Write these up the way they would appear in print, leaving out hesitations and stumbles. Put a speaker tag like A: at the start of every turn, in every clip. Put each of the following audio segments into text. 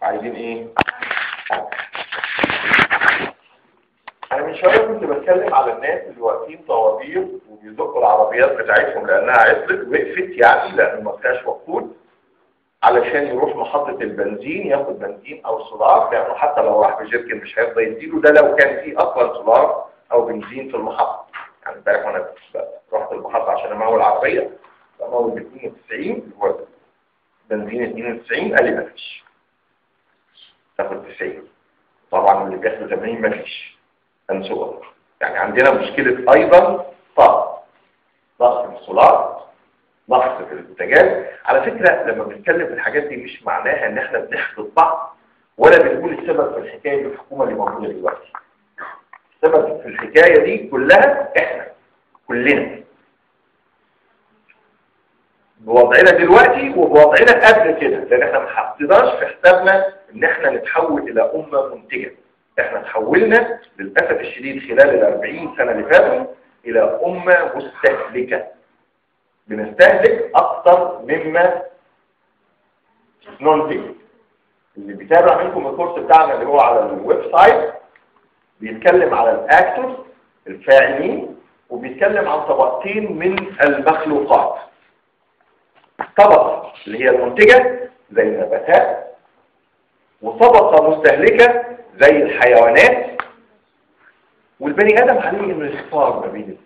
A: عايزين ايه؟ انا من شويه كنت بتكلم على الناس اللي واقفين طوابير وبيزقوا العربيات بتاعتهم لانها عطلت وقفت، يعني لانه ما فيهاش وقود، علشان يروح محطه البنزين ياخد بنزين او سولار، لانه حتى لو راح بجيركن مش هيرضى يديله ده لو كان في اصلا سولار او بنزين في المحطه. يعني امبارح وانا رحت المحطه عشان امول العربيه، امول ب 92 هو بنزين 92، قال لي ما فيش، تاخد 90. طبعا اللي بياخد 80 ما فيش، هنسوق. يعني عندنا مشكله ايضا ضغط في السولار، ضغط في البوتاجاز. على فكره لما بنتكلم في الحاجات دي مش معناها ان احنا بنحبط بعض ولا بنقول السبب في الحكايه دي الحكومه اللي موجوده دلوقتي. السبب في الحكايه دي كلها احنا كلنا بوضعنا دلوقتي وبوضعنا قبل كده، لان احنا ما حطيناش في حسابنا ان احنا نتحول الى امه منتجه. احنا تحولنا للاسف الشديد خلال ال40 سنه اللي فاتوا الى امه مستهلكه، بنستهلك اكثر مما ننتج. اللي بيتابع منكم الكورس بتاعنا اللي هو على الويب سايت بيتكلم على الاكتورز الفاعلين، وبيتكلم عن طبقتين من المخلوقات. طبقه اللي هي المنتجه زي النباتات، وطبقه مستهلكه زي الحيوانات. والبني ادم عليه انه يختار ما بين الاثنين.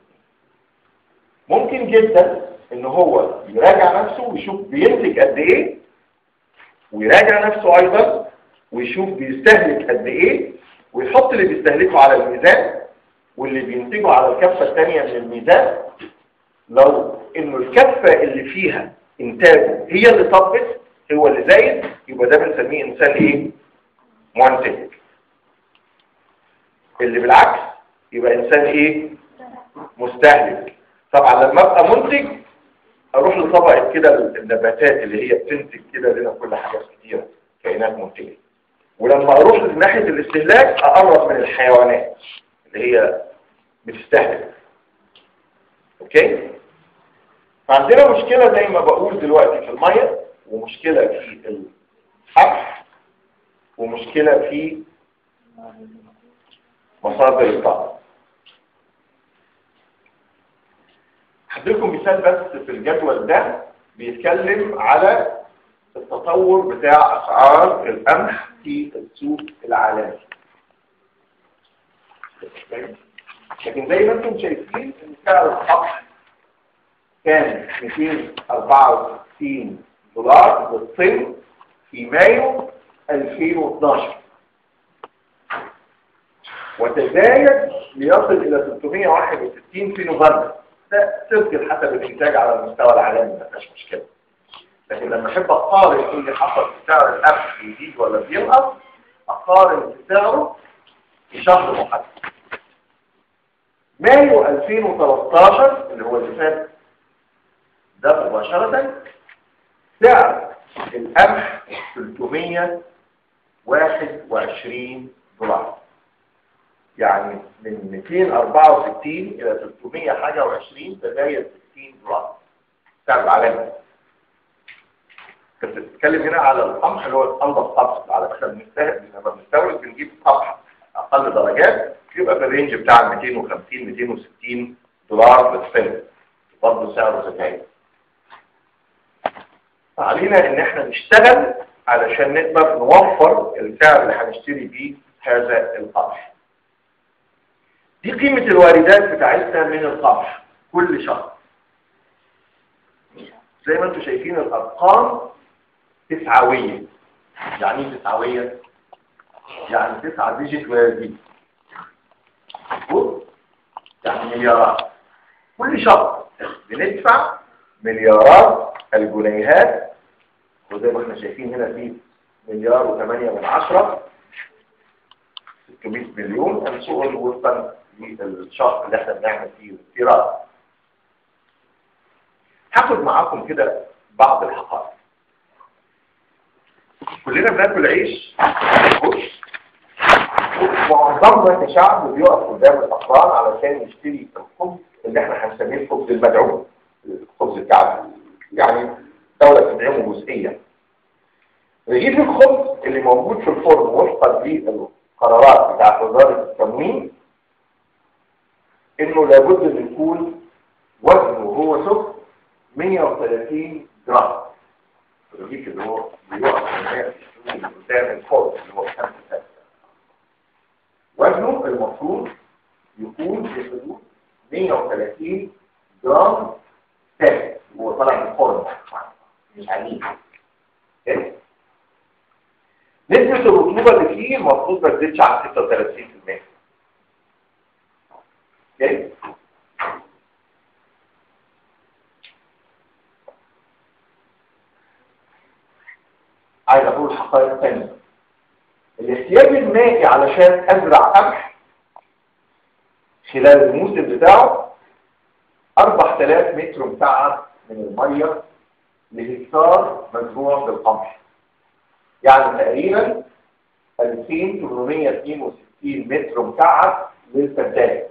A: ممكن جدا ان هو يراجع نفسه ويشوف بينتج قد ايه، ويراجع نفسه ايضا ويشوف بيستهلك قد ايه، ويحط اللي بيستهلكه على الميزان واللي بينتجه على الكفه الثانيه من الميزان. لو انه الكفه اللي فيها انتاجه هي اللي طبت، هو اللي زايد، يبقى ده بنسميه انسان ايه؟ منتج. اللي بالعكس يبقى انسان ايه؟ مستهلك. طبعا لما ابقى منتج اروح لطبقه كده النباتات اللي هي بتنتج كده لنا كل حاجات كتيره، كائنات منتجه. ولما اروح لناحيه الاستهلاك اقرب من الحيوانات اللي هي بتستهلك. اوكي؟ فعندنا مشكله زي ما بقول دلوقتي في الميه، ومشكله في الحرف، ومشكله في مصادر الطاقه. هديلكم مثال بس في الجدول ده بيتكلم على التطور بتاع اسعار القمح في السوق العالمي. لكن زي ما انتم شايفين ان سعر القمح كان 264 دولار بالطن في مايو 2012، وتزايد ليصل الى 361 في نوفمبر. ده تذكر حسب الانتاج على المستوى العالمي، ما فيش مشكله. لكن لما احب اقارن ايه اللي حصل في سعر القمح بيزيد ولا بينقص، اقارن في سعره في شهر محدد. مايو 2013 اللي هو اللي فات ده مباشره، سعر القمح 321 دولار، يعني من 264 الى 300 حاجه و20، تزايد 60 دولار سعر العالمي. كنت بتتكلم هنا على القمح اللي هو الانضف قمح، على فكره لما بنستورد بنجيب قمح اقل درجات يبقى في الرينج بتاع 250 260 دولار للطن، برضه سعره زكاية. فعلينا ان احنا نشتغل علشان نقدر نوفر السعر اللي هنشتري بيه هذا القمح. دي قيمة الواردات بتاعتنا من القمح كل شهر. زي ما انتم شايفين الارقام تسعوية. يعني ايه تسعوية؟ يعني 9 ديجيت ويزيد. يعني مليارات. كل شهر بندفع مليارات الجنيهات، وزي ما احنا شايفين هنا في 1.8 600 مليون انسوق وفقا للشهر اللي احنا بنعمل فيه الاستيراد. هاخد معاكم كده بعض الحقائق. كلنا بناكل عيش ومعظمنا كشعب بيقف قدام الافران علشان يشتري الخبز اللي احنا هنسميه الخبز المدعوم، الخبز بتاعنا، يعني دولة تدعمه جزئيا. رغيف الخبز اللي موجود في الفرن وفقا للقرارات بتاعت وزاره التموين انه لابد ان يكون وزنه هو سكر 130 جرام. الرغيف اللي هو بيقع قدام الفرن اللي هو 5 سنة وزنه المفروض يكون في حدود 130 جرام ثابت هو طالع من الفرن مش عنيف. نسبة الرطوبة اللي فيه المفروض ما تزيدش عن 36%. اوكي؟ عايز اقول حقائق ثانية. الاحتياج المائي علشان ازرع قمح خلال الموسم بتاعه 4000 متر مكعب من المية لهكتار مزروع بالقمح. يعني تقريبا 2862 متر مكعب للفدان.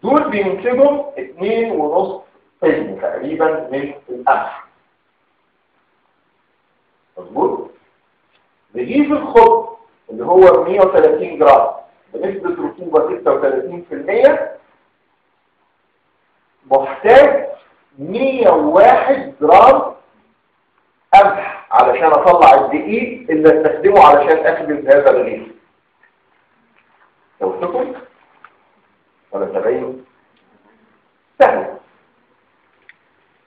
A: دول بينتجوا 2.5 طن تقريبا من القمح. مظبوط؟ رغيف الخبز اللي هو 130 جرام بنسبة رطوبة 36% محتاج 101 جرام قمح علشان اطلع الدقيق اللي استخدمه علشان اخبز هذا الرغيف. توصفوا ولا تبين؟ سهل.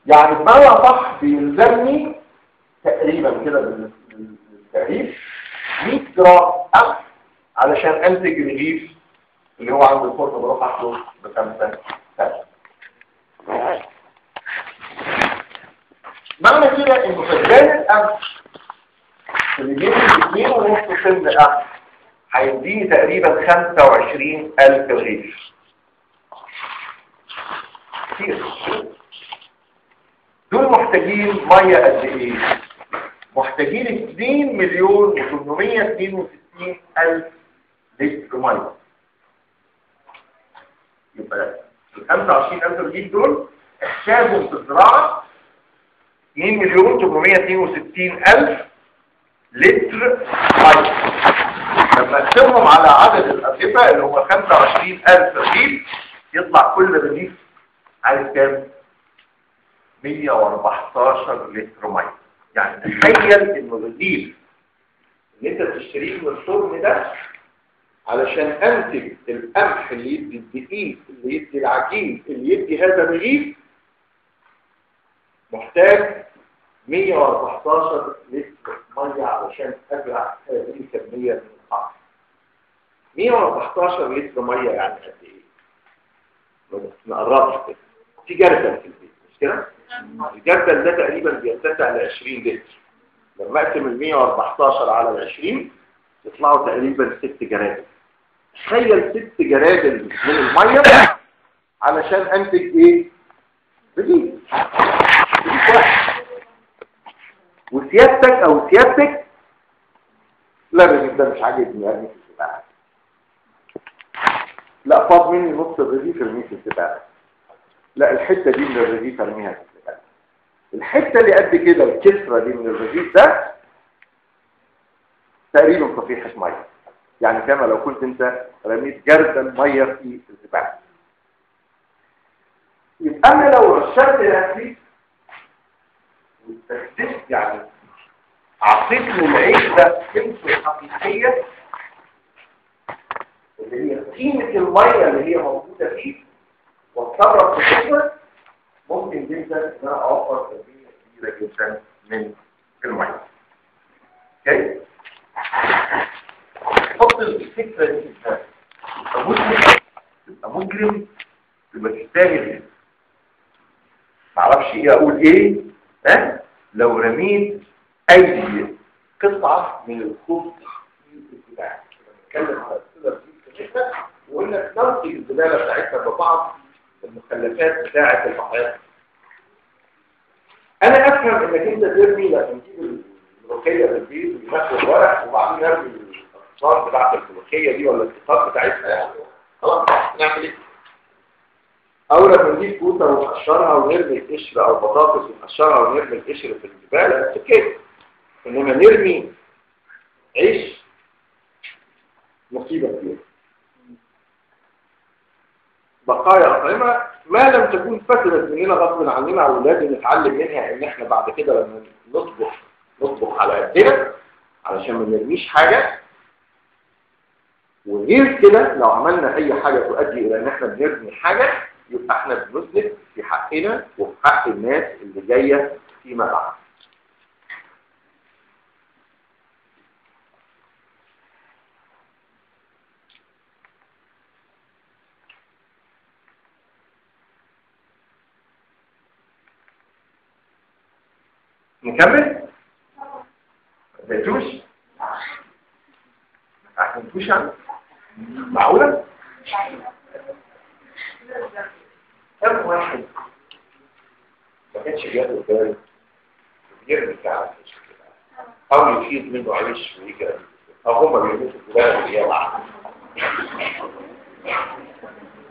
A: يعني بمعنى صح بيلزمني تقريبا كده بالتقريب 100 جرام قمح علشان انتج رغيف اللي هو عند الفرن بروح احطه ب5 سنة. معنى كده انه فدان القمح اللي بيجيب 2.5 طن قمح هيديني تقريبا 25,000 رغيف. كتير. دول محتاجين ميه قد ايه؟ محتاجين 2,862,000 لتر ميه. يبقى ال 25,000 رغيف دول احتاجهم في الزراعه 2,862,000 لتر ميه. لما اقسمهم على عدد الارغفه اللي هم 25,000 رغيف يطلع كل رغيف عايز كام؟ 114 لتر ميه. يعني تخيل ان الرغيف اللي انت بتشتريه من الفرن ده علشان انتج القمح اللي يدي الدقيق اللي يدي العجين اللي يدي هذا الرغيف محتاج 114 لتر ميه علشان ازرع هذه الكميه من القمح. 114 لتر ميه يعني قد ايه؟ نقربها كده. في جردل في البيت مش كده؟ الجردل ده تقريبا بيتسع ل 20 لتر. لما اقسم ال 114 على ال 20 يطلعوا تقريبا 6 جرادل. تخيل 6 جرادل من الميه علشان انتج ايه؟ رغيف واحد. وسيادتك لا الرغيف ده مش عاجبني ارمي في الزباله. لا فاض مني نص الرغيف ارميه في الزباله. لا الحته دي من الرغيف ارميها في الزباله. الحته اللي قد كده الكسره دي من الرغيف ده تقريبا صفيحه ميه. يعني كما لو كنت انت رميت جردل ميه في الزباله. يبقى انا لو رشدت الاكل واستخدمت يعني اعطيت له العيش ده قيمته الحقيقيه اللي هي قيمه الميه اللي هي موجوده فيه واتصرف بكده ممكن جدا ان انا اوفر كميه كبيره جدا من الميه. اوكي؟ حط الفكره دي في دماغك. تبقى مجرم تبقى تستاهل. معرفش ايه اقول ايه لو رميت اي قطعه من الخبز بتاعك. بنتكلم على السلة دي وقلنا ننتج الزباله بتاعتنا ببعض المخلفات بتاعه المحيط. انا افهم انك انت ترمي لما تجيب الملوخيه في البيت وتاخد الورق وبعدين نرمي الاقطار بتاعه الملوخيه دي ولا القطار بتاعتها يعني خلاص نعمل ايه؟ او لما نجيب كوسه ونقشرها ونرمي القشر، او بطاطس ونقشرها ونرمي القشر في الزباله كده. انما نرمي عيش مصيبه كبيره. بقايا أطعمة ما لم تكون فسدت مننا غصب عننا، او لازم نتعلم منها ان احنا بعد كده لما نطبخ على قدنا علشان ما نرميش حاجه. وغير كده لو عملنا اي حاجه تؤدي الى ان احنا بنرمي حاجه، يبقى احنا بنذنب في حقنا وفي حق الناس اللي جايه فيما بعد. نكمل؟ بيتوش؟ بيتوش يعني؟ معقولة؟ كم واحد ما كانش بياخد باله يرمي فعلا او يفيد منه عيش ويجي، او هما بيرموا في الجبال.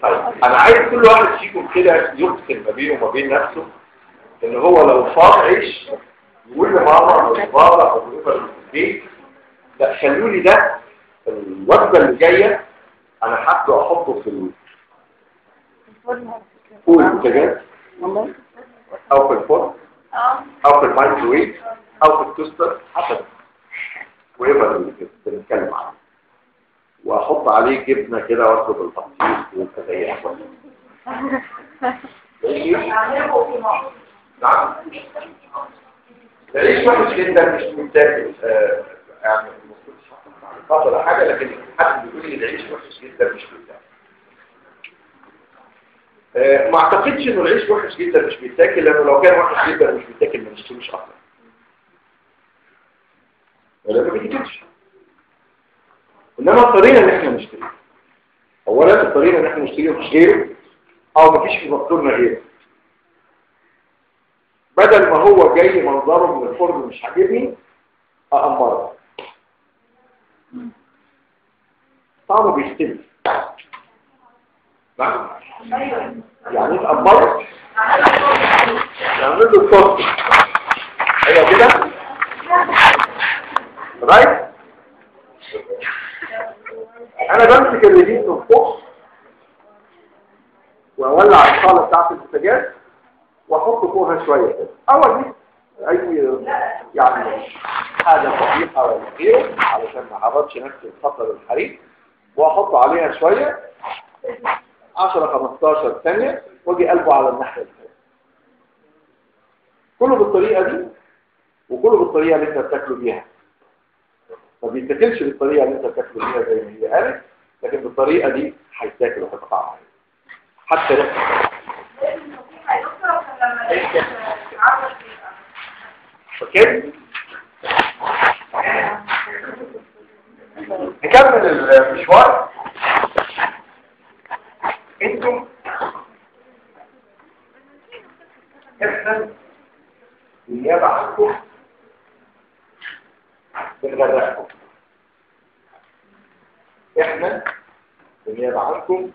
A: طيب انا عايز كل واحد فيكم كده يقسم ما بينه وما بين نفسه ان هو لو فاض عيش يقول لماما او لبابا او لبابا في البيت، لا خلوا لي ده الوجبه اللي جايه انا حابه احطه في البوتاجاز او في الفرن او في المايكرويف او في التوستر حسب ويبقى اللي بنتكلم عنه، واحط عليه جبنه كده واطلب البطيخ والكتايح. نعم العيش وحش جدا مش متاكل، يعني المفروض تحط على حاجه، لكن حد بيقول لي العيش وحش جدا مش متاكل. ما اعتقدش انه العيش وحش جدا مش بيتاكل، لانه لو كان وحش جدا مش بيتاكل ما نشتروش اصلا، ولا ما بيتاكلش. انما الطريقه اللي احنا نشتريه، اولا الطريقه اللي احنا نشتريه مش غيره او ما فيش في مقدورنا غيره. بدل ما هو جاي منظره من الفرن مش عاجبني اقمره، طعمه بيختلف. نعم يعني تقمره نعمل له صوت ايوه كده رايت. انا بمسك الريديت من فوق واولع الصاله بتاعت البوتاجاز واحط فوقها شويه كده، اول دي اي يعني حاجه خفيفه ولا غيره علشان ما اعرضش نفسي لخطر الحريق، واحط عليها شويه 10-15 ثانيه واجي قلبه على الناحيه الثانيه. كله بالطريقه دي وكله بالطريقه اللي انت بتاكله بيها. ما بيتاكلش بالطريقه اللي انت بتاكله بيها زي ما هي قالت، لكن بالطريقه دي هيتاكل وهيبقى طعمه حتى ريحته. اوكي نكمل المشوار. انتم احنا بالنيابه عنكم بنغرقكم، احنا بالنيابه عنكم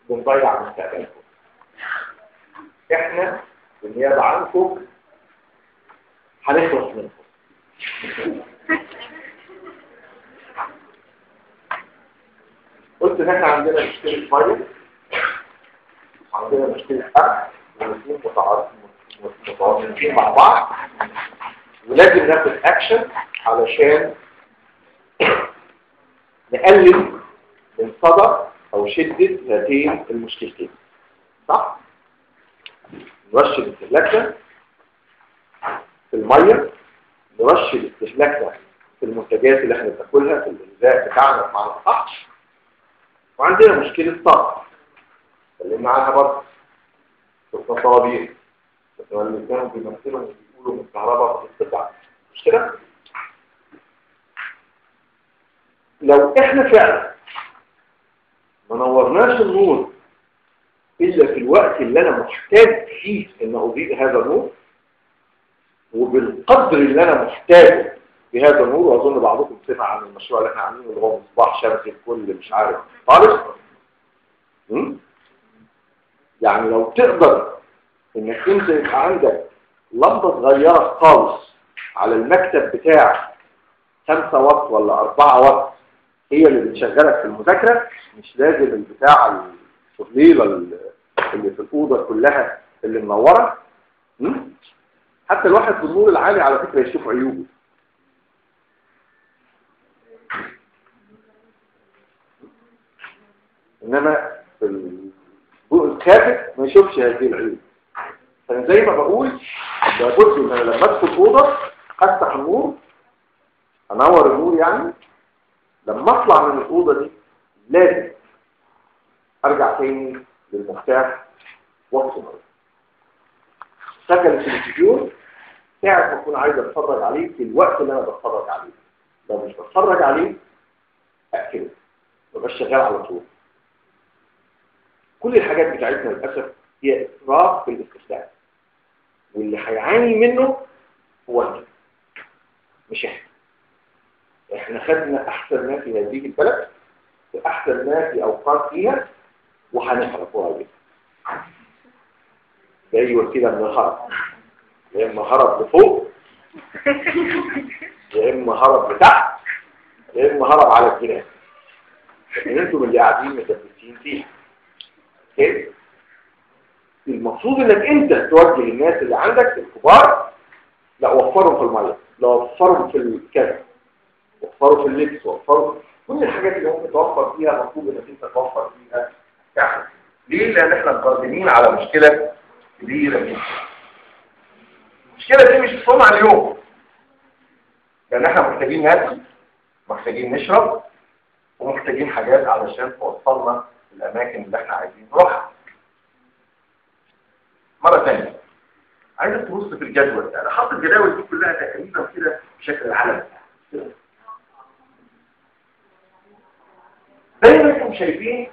A: بنضيع مستقبلكم، احنا بالنيابه عنكم هنخلص منكم. قلت ان احنا عندنا مشكله ميه، عندنا مشكله اكل، والاثنين متواصلين مع بعض، ولازم ناخد اكشن علشان نقلل من صدى او شده هاتين المشكلتين. صح؟ نرشد الاستهلاكنا في الميه، نرشد الاستهلاكنا في المنتجات اللي احنا بناكلها في الغذاء بتاعنا مع الصح. وعندنا مشكله طاقه اتكلمنا عنها برضه في الصوابير، بس اللي كانوا بيمثلوا وبيقولوا من الكهرباء بتطلع مش كده؟ لو احنا فعلا ما نورناش النور الا في الوقت اللي انا محتاج فيه ان اضيء هذا النور وبالقدر اللي انا محتاجه بهذا النور، واظن بعضكم سمع عن المشروع اللي احنا عاملينه اللي هو مصباح شمسي الكل مش عارف خالص. يعني لو تقدر انك انت يبقى عندك لمبه صغيره خالص على المكتب بتاعك 5 واط ولا 4 واط هي اللي بتشغلك في المذاكره، مش لازم البتاع التضليله اللي في الاوضه كلها اللي منوره. حتى الواحد في النور العالي على فكره يشوف عيوبه. انما في الضوء الخافت ما يشوفش هذه العيوب. فانا زي ما بقول لابد ان لما ادخل اوضه افتح النور، انور النور يعني، لما اطلع من الاوضه دي لازم ارجع تاني للمفتاح واطفي النور. شغل التلفزيون ساعة ما اكون عايز اتفرج عليه في الوقت اللي انا بتفرج عليه. لو مش بتفرج عليه اقفله، مبقاش شغال على طول. كل الحاجات بتاعتنا للاسف هي اسراف في الاستخدام، واللي هيعاني منه هو انت مش احنا خدنا احسن ما في هذه البلد واحسن ما في اوقات فيها وهنحرقوها جدا. زي كده من الهرب، يا اما هرب لفوق يا اما هرب لتحت يا اما هرب على الجنان. لكن انتم اللي قاعدين متثبتين فيها. اوكي؟ المفروض انك انت توجه الناس اللي عندك الكبار، لا وفرهم في الميه، لا وفرهم في الكذا، وفروا في اللبس، وفروا كل الحاجات اللي ممكن توفر فيها المفروض انك انت توفر فيها. يعني ليه؟ لان احنا قادمين على مشكله كبيره جدا. المشكله دي مش صنع اليوم، لان احنا محتاجين ناكل، محتاجين نشرب، ومحتاجين حاجات علشان توصلنا الاماكن اللي احنا عايزين نروحها. مره ثانيه عايزك تبص في الجدول ده، انا حاطط الجداول دي كلها تقريبا كده بشكل علني زي ما انتم شايفين.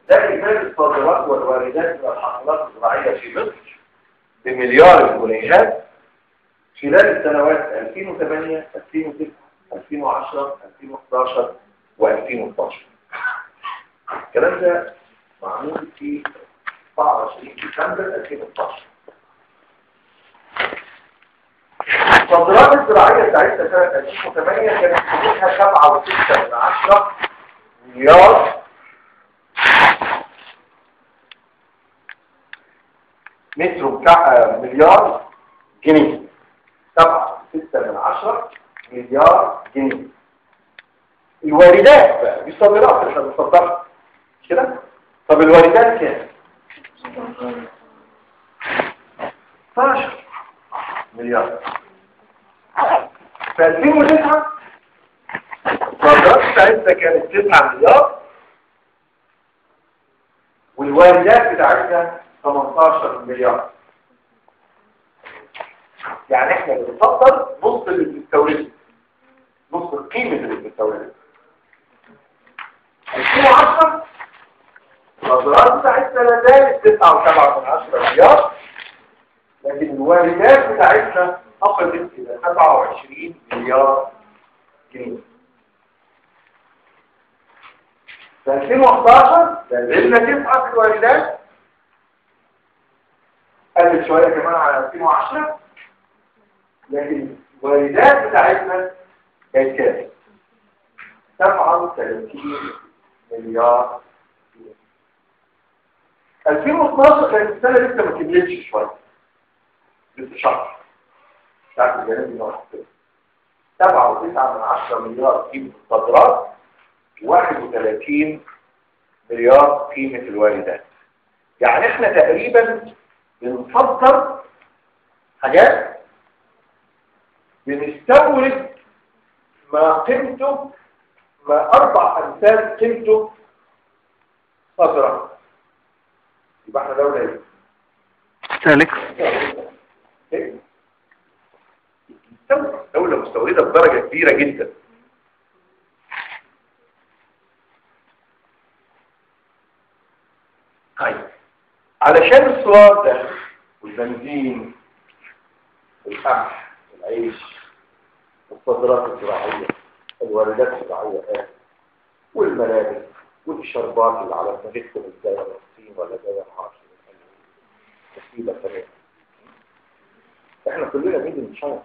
A: ده اجمالي الصادرات والواردات من الحاصلات الزراعيه في مصر بمليار الجنيهات خلال السنوات 2008 2009 2010 2011 و2012. الكلام ده معمول في 24 ديسمبر 2012. الصادرات الزراعيه بتاعتنا سنه 2008 كانت قيمتها 7.6 مليار مليار جنيه. 7.6 مليار جنيه. الواردات بقى دي الصادرات احنا بنصدرها مش كده؟ طب الواردات كام؟ 12 مليار. في 2009 الصادرات بتاعتنا كانت 9 مليار والواردات بتاعتنا 18 مليار. يعني احنا بنفضل نص اللي بنستورده، نص القيمة اللي بنستورده. 2010 الصادرات بتاعتنا لا زالت 9.7 مليار، لكن الواردات بتاعتنا فقدت الى 27 مليار جنيه. في 2011 لازلنا تبقى في الواردات، قلت شويه كمان على 2010، لكن الواردات بتاعتنا كانت كام؟ 37 مليار جنيه. 2012 كانت السنه لسه ما كملتش شويه، لسه شهر بتاعت الجنوب المحيطي. 7.9 مليار قيمه الصادرات، 31 مليار قيمه الواردات. يعني احنا تقريبا بنصدر حاجات بنستورد ما قيمته ما 4 أمثال قيمته صادرات. يبقى احنا دولة ايه؟ ثالث. دولة مستوردة بدرجة كبيرة جدا. طيب علشان السولار ده والبنزين والقمح والعيش والصادرات الزراعية الواردات الزراعية والملابس والشربات اللي على مدينة الجاية من الصين ولا جاية من عرش تسليبه تمام. احنا كلنا ميد ان شاينا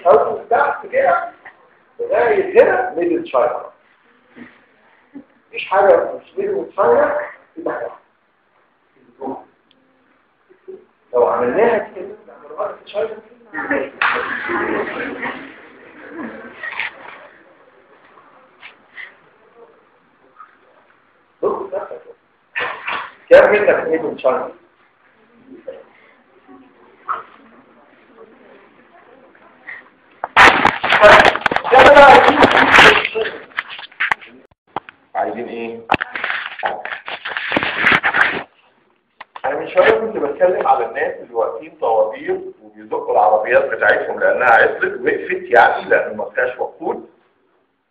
A: او تحت كده لغايه هنا ميد ان شاينا، مفيش حاجه مش ميد ان شاينا يبقى لو عملناها كده نعمل غلط في شاينا بص نفسك كام منك ميد ان شاينا؟ عايزين ايه؟ انا من شويه كنت بتكلم على الناس اللي واقفين طوابير وبيزقوا العربيات بتاعتهم لانها عطلت وقفت، يعني لان ما فيهاش وقود،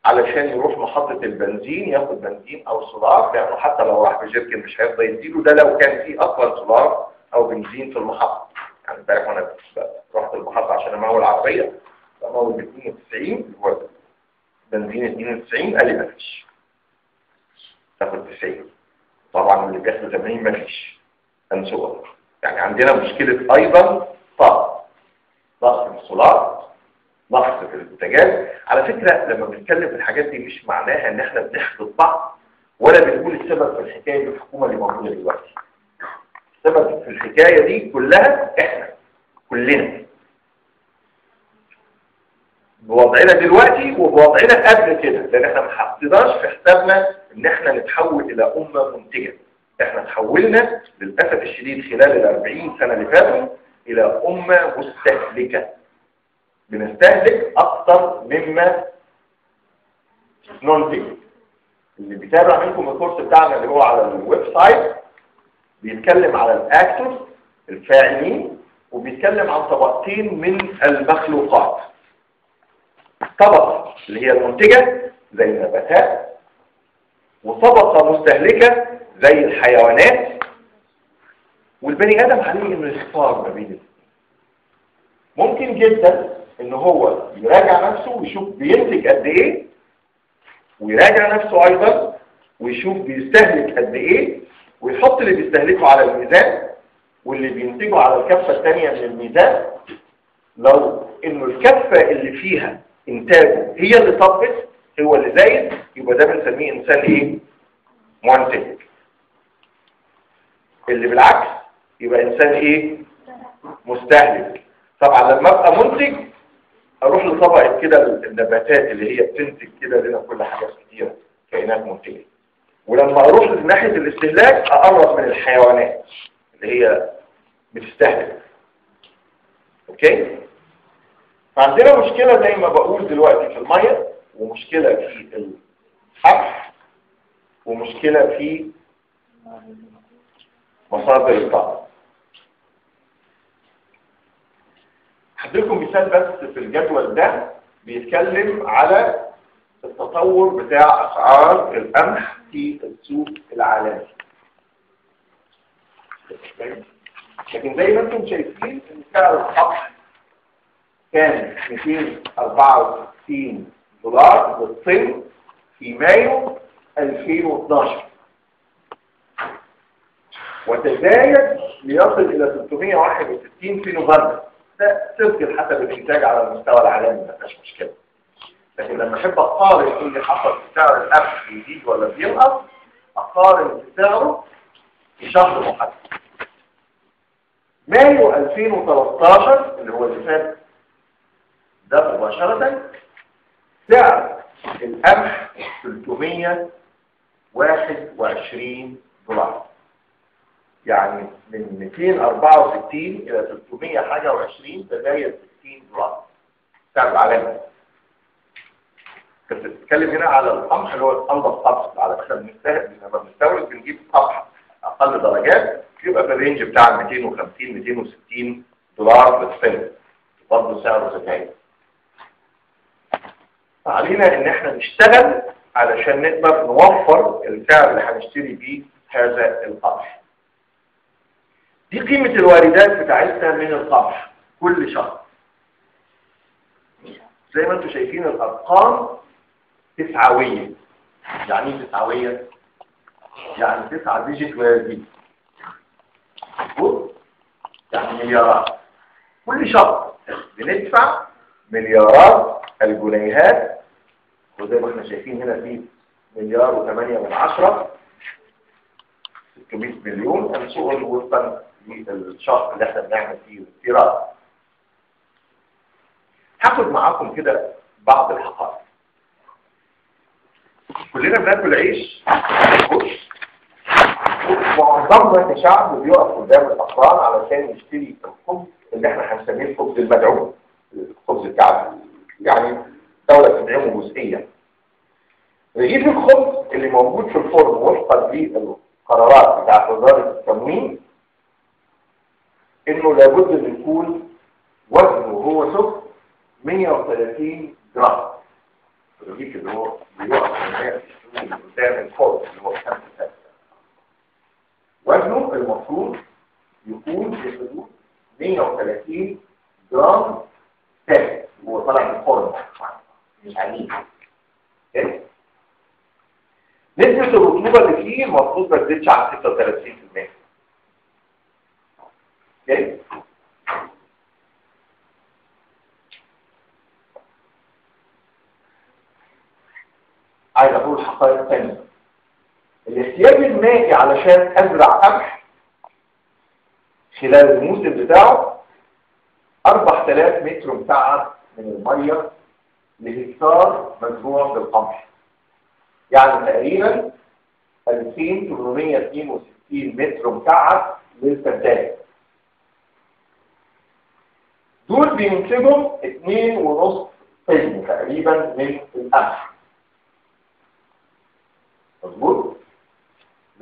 A: علشان يروح محطه البنزين ياخد بنزين او سولار، لانه حتى لو راح بجيركن مش هيرضى يديله ده لو كان فيه اصلا سولار او بنزين في المحطه. يعني امبارح وانا رحت المحطه عشان امول العربيه، امول ب 92 هو بنزين 92، قال لي مفيش، تاخد 90. طبعا اللي بياخد 80 مفيش، انسوق. يعني عندنا مشكله ايضا طاقه، نقص في السولار، نقص في البوتاجاز. على فكره لما بنتكلم في الحاجات دي مش معناها ان احنا بنحبط بعض ولا بنقول السبب في الحكايه دي الحكومه اللي موجوده دلوقتي. السبب في الحكايه دي كلها احنا كلنا بوضعنا دلوقتي وبوضعنا قبل كده، لان احنا ما حطيناش في حسابنا ان احنا نتحول الى امه منتجه. احنا تحولنا للاسف الشديد خلال ال40 سنه اللي فاتوا الى امه مستهلكه، بنستهلك اكتر مما ننتج. اللي بيتابع منكم الكورس بتاعنا اللي هو على الويب سايت بيتكلم على الاكتورز الفاعلين، وبيتكلم عن طبقتين من المخلوقات. طبقه اللي هي المنتجه زي النباتات، وطبقه مستهلكه زي الحيوانات، والبني ادم عليه انه يختار ما بين. ممكن جدا ان هو يراجع نفسه ويشوف بينتج قد ايه، ويراجع نفسه ايضا ويشوف بيستهلك قد ايه، ويحط اللي بيستهلكه على الميزان واللي بينتجه على الكفه الثانيه من الميزان. لو انه الكفه اللي فيها انتاجه هي اللي طبت، هو اللي زايد، يبقى ده بنسميه انسان ايه؟ منتج. اللي بالعكس يبقى انسان ايه؟ مستهلك. طبعا لما ابقى منتج اروح لطبقه كده النباتات اللي هي بتنتج كده لنا كل حاجه كتيره، كائنات منتجه. ولما اروح لناحيه الاستهلاك اقرب من الحيوانات اللي هي بتستهلك. اوكي؟ فعندنا مشكله زي ما بقول دلوقتي في الميه، ومشكله في الحبس، ومشكله في مصادر الطاقه. هديكم مثال بس في الجدول ده بيتكلم على التطور بتاع اسعار القمح في السوق العالمي. لكن زي ما انتم شايفين ان سعر القمح كان 264 دولار بالطن في مايو 2012، وتزايد ليصل الى 661 في نوفمبر. ده تذكر حسب الانتاج على المستوى العالمي، ما فيش مشكله. لكن لما احب اقارن ايه اللي حصل في سعر القمح بيزيد ولا بينقص، اقارن في سعره في شهر محدد. مايو 2013 اللي هو اللي فات ده مباشره، سعر القمح 321 دولار، يعني من 264 الى 300 حاجه و20، تزايد 60 دولار سعر العالمي. كنت بتتكلم هنا على القمح اللي هو الانضف قمح. على فكره لما بنستورد بنجيب قمح اقل درجات يبقى في الرينج بتاع 250 260 دولار بالطن، برضه سعره زكاية. فعلينا ان احنا نشتغل علشان نقدر نوفر السعر اللي هنشتري بيه هذا القمح. دي قيمة الواردات بتاعتنا من القمح كل شهر. زي ما انتم شايفين الارقام تسعوية. يعني ايه تسعوية؟ يعني 9 ديجيت ويزيد. مظبوط؟ يعني مليارات. كل شهر بندفع مليارات الجنيهات، وزي ما احنا شايفين هنا في مليار و8 600 مليون مسؤول وفقا للشهر اللي احنا بنعمل فيه الاستيراد. هاخد معاكم كده بعض الحقائق. كلنا بناكل عيش معظمنا كشعب بيقف قدام الافران علشان يشتري الخبز اللي احنا هنسميه الخبز المدعوم، الخبز الكعبي، يعني دولة تدعمه جزئيا. رغيف الخبز اللي موجود في الفرن وفقا للقرارات بتاعت وزارة التموين انه لابد ان يكون وزنه وهو سخن 130 جرام. الرغيف اللي هو بيقف قدام الفرن اللي هو 5 وزنه المفروض يكون في حدود 130 جرام ثابت، هو طالع من الفرن مش عنيف. نسبة الرطوبة اللي فيه المفروض ما تزيدش عن 36%. عايز اقول حقائق ثانية. الاحتياج المائي علشان ازرع قمح خلال الموسم بتاعه 4000 متر مكعب من الميه لهكتار مزروع بالقمح، يعني تقريبا 2862 متر مكعب للفدان. دول بينتجوا 2.5 طن تقريبا من القمح. مظبوط؟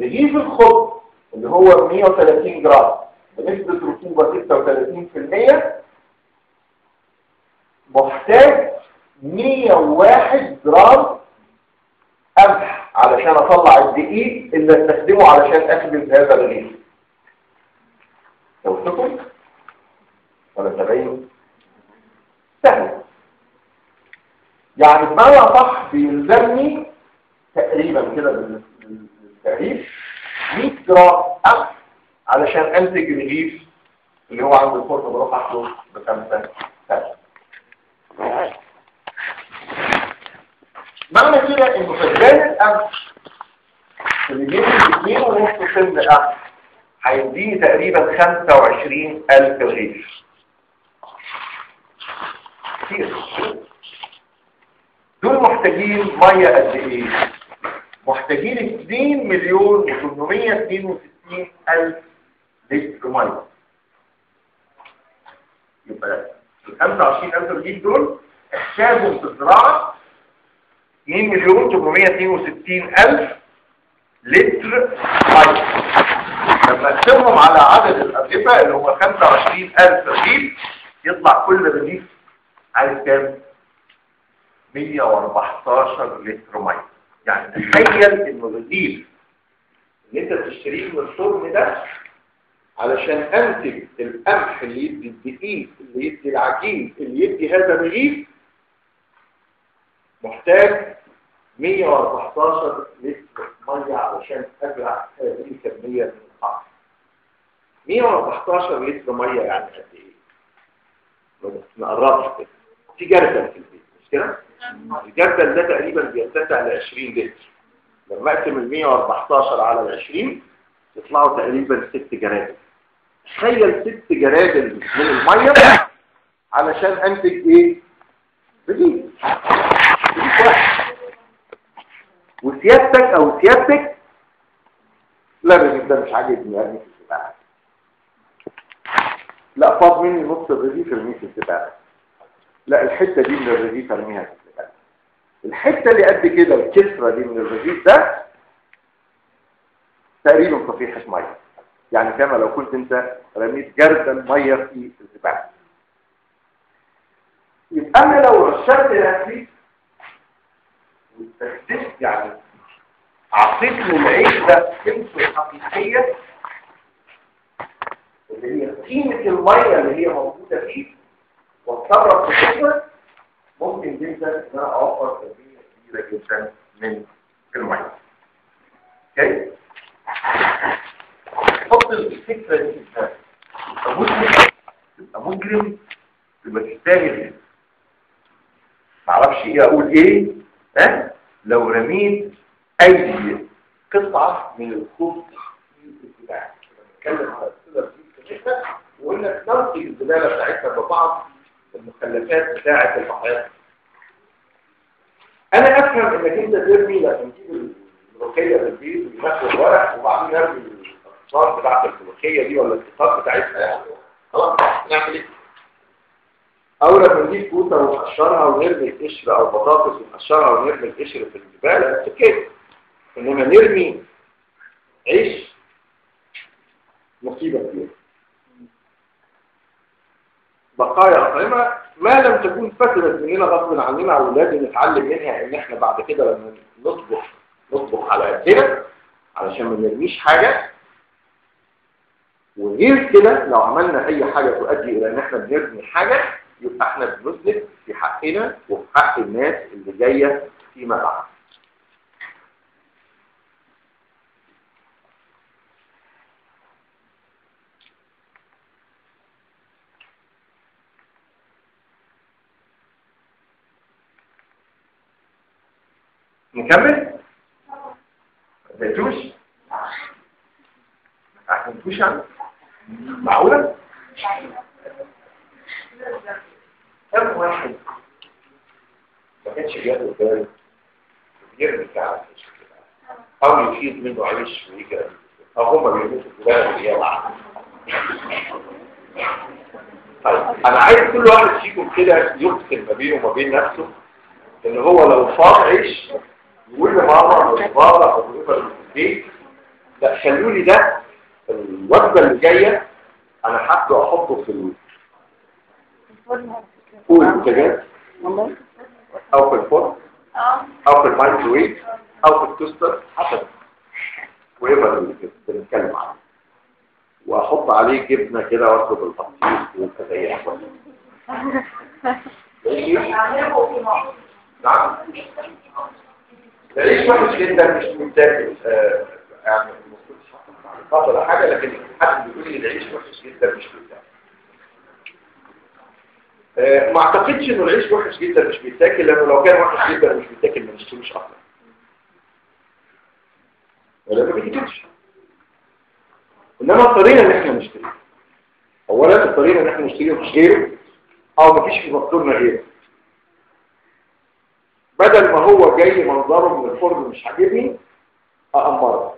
A: رغيف الخبز اللي هو 130 جرام بنسبة رطوبة 36% محتاج 101 جرام قمح علشان اطلع الدقيق اللي استخدمه علشان اخبز هذا الرغيف. توثقوا ولا تبين؟ سهل. يعني بمعنى صح بيلزمني تقريبا كده بالتقريب 100 جرام قمح علشان انتج رغيف اللي هو عند الفرن بروح احطه ب5 سنة. معنى كده انه فدان القمح اللي بيجيب 2.5 طن قمح هيديني تقريبا 25,000 رغيف. كتير. دول محتاجين ميه قد ايه؟ محتاجين 2,862,000 لتر ميه. يبقى ال 25,000 رغيف دول احتاجهم في الزراعه 2,862,000 لتر ميه. لما نقسمهم على عدد الأرغفة اللي هم 25,000 رغيف يطلع كل رغيف عايز كام؟ 114 لتر ميه. يعني تخيل انه الرغيف اللي انت بتشتريه من الفرن ده علشان انتج القمح اللي يدي الدقيق اللي يدي العجين اللي يدي هذا الرغيف محتاج 114 لتر ميه علشان ازرع هذه الكميه من القمح. 114 لتر ميه يعني قد ايه؟ نقربها كده. في جردل في البيت مش كده؟ الجردل ده تقريبا بيتسع ل 20 لتر. لما اقسم ال 114 على ال 20 يطلعوا تقريبا 6 جرادل. تخيل 6 جرادل من الميه علشان انتج ايه؟ رغيف واحد. وسيادتك او سيادتك لا الرغيف ده مش عاجبني ارمي في السباعه. لا فاض مني نص الرغيف ارميه في السباعه. لا الحته دي من الرغيف ارميها في السباعه. الحته اللي قد كده الكسره دي من الرغيف ده تقريبا صفيحه ميه. يعني كما لو كنت انت رميت جردل ميه في السباعه. يبقى انا لو رشدت الاكل واستخدمت يعني اعطيت للعيش ده قيمته الحقيقيه اللي هي قيمه الميه اللي هي موجوده فيه واتصرف بكده ممكن جدا ان انا اوفر كميه كبيره جدا من الميه. اوكي؟ حط الفكره دي في دماغك. تبقى مجرم، تبقى تستاهل. معرفش ايه اقول ايه، ها؟ لو رميت اي قطعه من الخوف بتاعك. بنتكلم على السلة دي وقلنا ننقل الزباله بتاعتنا ببعض المخلفات بتاعه البحيرات. انا افهم انك انت ترمي لما تجيب الملوخيه في البيت وتاخد الورق وبعدين نرمي الاقطار بتاعت الملوخيه دي ولا القطار بتاعتها يعني. خلاص نعمل ايه؟ او لما نجيب كوسه ونقشرها ونرمي القشر او بطاطس ونقشرها ونرمي القشر في الزباله كده. انما نرمي عيش مصيبه كبيره. بقايا أطعمة ما لم تكون فسدت مننا غصب عننا او لازم نتعلم منها ان احنا بعد كده لما نطبخ على قدنا علشان ما نرميش حاجه. وغير كده لو عملنا اي حاجه تؤدي الى ان احنا بنرمي حاجه يبقى احنا بنذنب في حقنا وفي حق الناس اللي جايه فيما بعد. نكمل؟ ما تنتوش؟ ما تنتوش يعني؟ معقولة؟ كم واحد ما كانش بياخد باله يرمي فعلا او يفيد منه عيش ويجي او هم بيرموا في الزباله اللي هي معاه. طيب انا عايز كل واحد فيكم كده يقسم ما بينه وما بين نفسه ان هو لو فاض عيش يقول لماما او لبابا او لبابا في البيت لا خلوا لي ده الوجبه اللي جايه انا حابه احطه في البوتاجاز او في الفرن او في المايكرويف او في التوستر حسب ويبقى اللي بنتكلم عنه. واحط عليه جبنه كده واطلب البطيخ والكتايح. نعم. العيش وحش جدا مش متاكل يعني المفروض تحط ولا حاجه لكن حد بيقول لي العيش وحش جدا مش متاكل. ما اعتقدش انه العيش وحش جدا مش بيتاكل لانه لو كان وحش جدا مش بيتاكل ما نشتروش اصلا. ولا ما بيتاكلش. انما الطريقه اللي احنا نشتريه اولا الطريقه اللي احنا نشتريه مش غيره او مفيش في مقدورنا غيره. بدل ما هو جاي منظره من الفرن مش عاجبني اقمره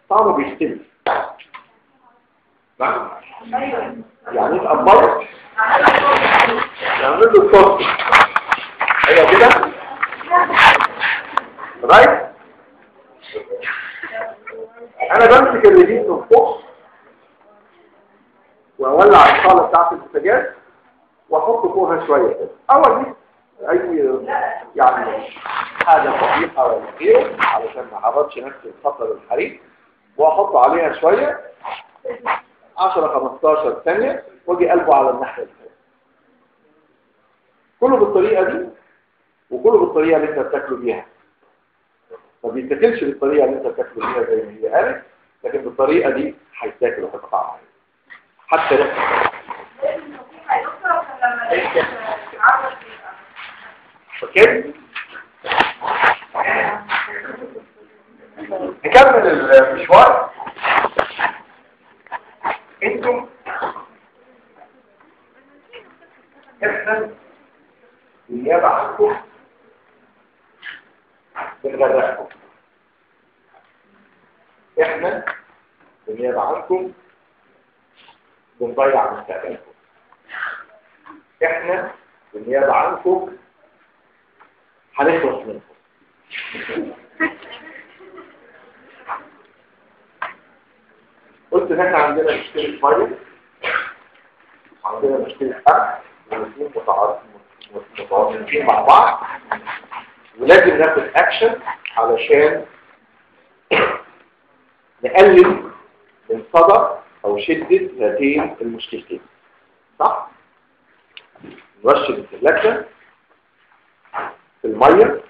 A: طعمه بيختلف. نعم يعني تقمره نعمل له صوص ايوه كده رايت. انا بمسك الرغيف من فوق واولع الصاله بتاعت البوتاجاز واحط فوقها شويه كده اول دي اي يعني حاجه خفيفه ولا غيره علشان ما اعرضش نفسي لخطر الحريق واحط عليها شويه 10-15 ثانيه واجي قلبه على الناحيه الثانيه. كله بالطريقه دي وكله بالطريقه اللي انت بتاكله بيها. ما بيتاكلش بالطريقه اللي انت بتاكله بيها زي ما هي قالت لكن بالطريقه دي هيتاكل وهيبقى طعمه حتى ريحته. اوكي نكمل المشوار. انتم احنا بالنيابه عنكم بنغرقكم. احنا بالنيابه عنكم بنضيع مستقبلكم. احنا بالنيابه عنكم هنخلص منكم. قلت ان احنا عندنا مشكله ميه عندنا مشكله اكل والاثنين متعاطفين مع بعض ولازم ناخد اكشن علشان نقلل من صدى او شده هاتين المشكلتين. صح؟ نرش السلكه في الميه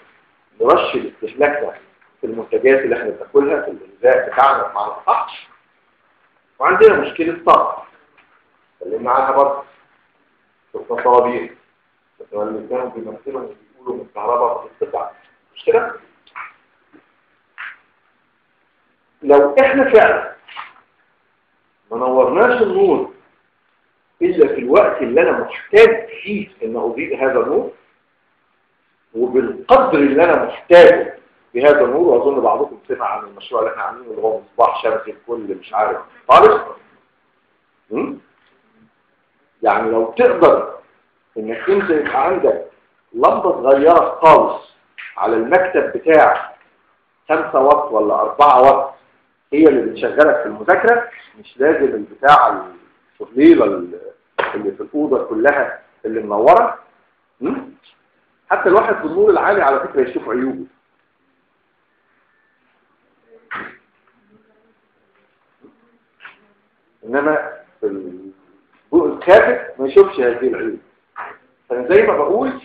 A: نرشد استهلاكنا في المنتجات اللي احنا بناكلها في الغذاء بتاعنا مع الصح. وعندنا مشكله طاقه اتكلمنا عنها برضه في الطوابير، اللي كانوا بيمثلوا وبيقولوا من الكهرباء بتستخدم، مش كده؟ لو احنا فعلا ما نورناش النور الا في الوقت اللي انا محتاج فيه ان اضيء هذا النور وبالقدر اللي انا محتاجه بهذا النور، واظن بعضكم سمع عن المشروع اللي احنا عاملينه اللي هو مصباح شمسي الكل مش عارف خالص. يعني لو تقدر انك انت يبقى عندك لمبه صغيره خالص على المكتب بتاعك 5 واط ولا 4 واط هي اللي بتشغلك في المذاكره، مش لازم البتاع التضليله اللي في الاوضه كلها اللي منوره. حتى الواحد في النور العالي على فكره يشوف عيوبه. انما في الضوء الخافت ما يشوفش هذه العيوب. فانا زي ما بقول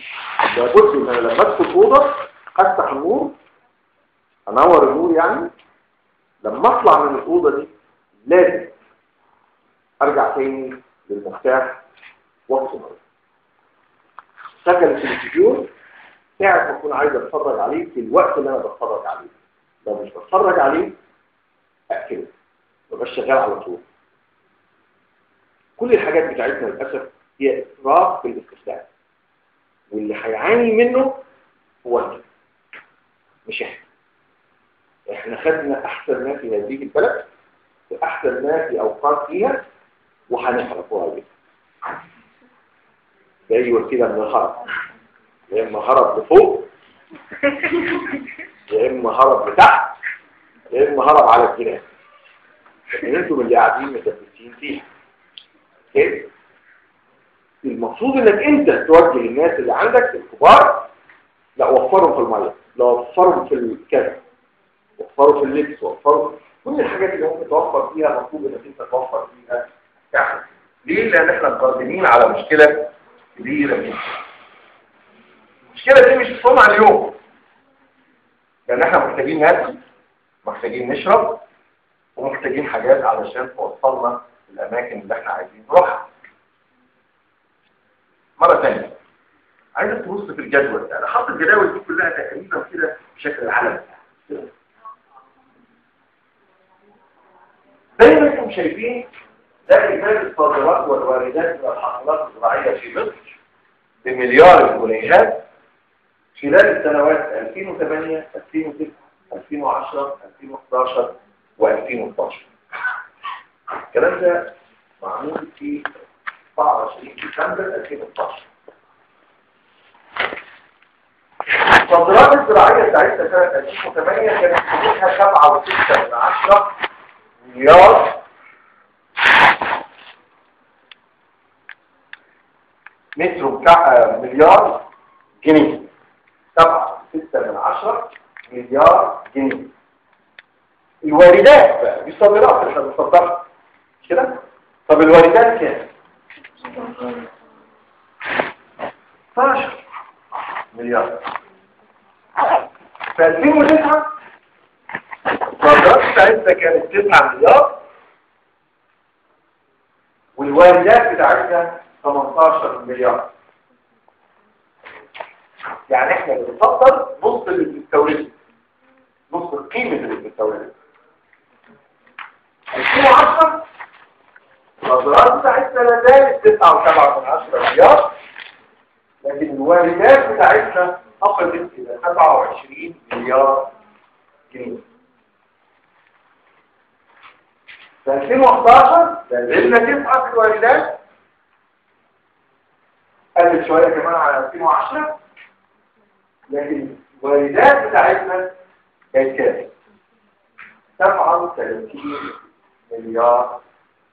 A: لابد ان انا لما ادخل اوضه افتح النور، انور النور يعني، لما اطلع من الاوضه دي لازم ارجع تاني للمفتاح واقفل. شغل التلفزيون ساعة ما اكون عايز اتفرج عليه في الوقت اللي انا بتفرج عليه، لو مش بتفرج عليه اقفله مبقاش شغال على طول. كل الحاجات بتاعتنا للاسف هي اسراف في الاستخدام، واللي هيعاني منه هو انت مش احنا خدنا احسن ما في هذه البلد واحسن ما في اوقات فيها وهنحرقوها بيه. ايوه كده من الهرب، يا اما هرب لفوق يا اما هرب لتحت يا اما هرب على الجنان. لكن انتم اللي قاعدين متثبتين فيها. اوكي؟ المفروض انك انت توجه الناس اللي عندك الكبار، لا وفرهم في الميه، لا وفرهم في الكذا، وفروا في اللبس، وفروا كل الحاجات اللي ممكن توفر فيها مطلوب انك انت توفر فيها. يعني ليه؟ لان احنا مقدمين على مشكله كبيره جدا. المشكله دي مش صنع اليوم، لان احنا محتاجين ناكل، محتاجين نشرب، ومحتاجين حاجات علشان توصلنا الاماكن اللي احنا عايزين نروحها. مره ثانيه عايزك تبص في الجدول، انا حاطط الجداول دي كلها تقريبا كده بشكل علني زي ما انتم شايفين. ده اجمالي الصادرات والواردات من الحاصلات الزراعيه في مصر بمليار جنيهات خلال السنوات 2008 2009 2010 2011 و2012. الكلام ده معمول في 24 ديسمبر 2012. الصادرات الزراعيه بتاعتنا سنه 2008 كانت قيمتها 7.6 مليار مليار جنيه. 7.6 مليار جنيه. الواردات بقى دي صادرات احنا بنصدرها مش كده؟ طب الواردات كام؟ 12 مليار. في 2009 الصادرات بتاعتنا كانت 9 مليار والواردات بتاعتنا 18 مليار. يعني احنا بنفضل نص اللي بنستورده، نص القيمه اللي بنستورده. 2010 الصادرات بتاعتنا لا زالت 9.7 مليار، لكن الواردات بتاعتنا أخذت إلى 27 مليار جنيه. في 2011 نزلنا 9 في الواردات، قلت شوية كمان على 2010، لكن الواردات بتاعتنا كانت كام؟ 37 مليار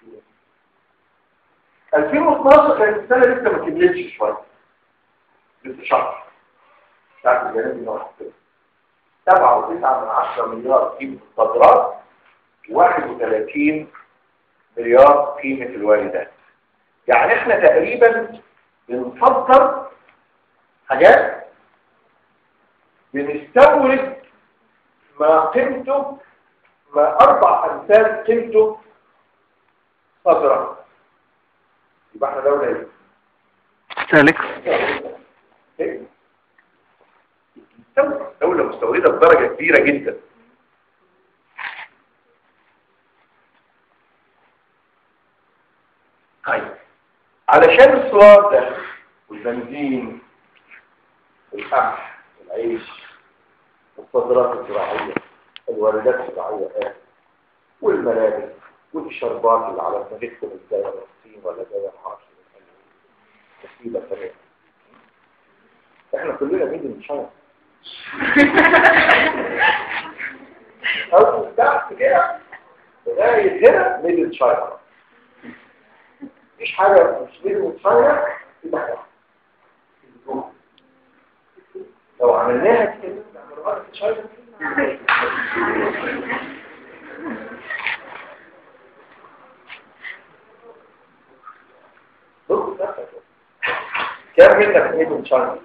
A: جنيه. 2012 كانت السنة لسه ما كملتش شوية، لسه شهر بتاعت الجنوب المحطة. 7.9 مليار قيمة الصادرات، 31 مليار قيمة الواردات. يعني احنا تقريبا بنصدر حاجات بنستورد ما قيمته، ما 4 أمثال قيمته صادرة. يبقى احنا دولة ايه؟
B: سالك.
A: دولة مستوردة بدرجة كبيرة جدا. طيب علشان السولار ده والبنزين والقمح والعيش والصادرات الزراعية، الواردات الزراعية والملابس والشربات اللي على دماغكم ازاي، ولا الصين ولا جايه معرفش مصيبه كمان. احنا كلنا ميد ان شاينا او تحت كده لغايه هنا ميد ان شاينا. مفيش حاجه مش ميد ان شاينا يبقى لو عملناها كده نعمل في شاينا. كم منك ميد ان شاينا؟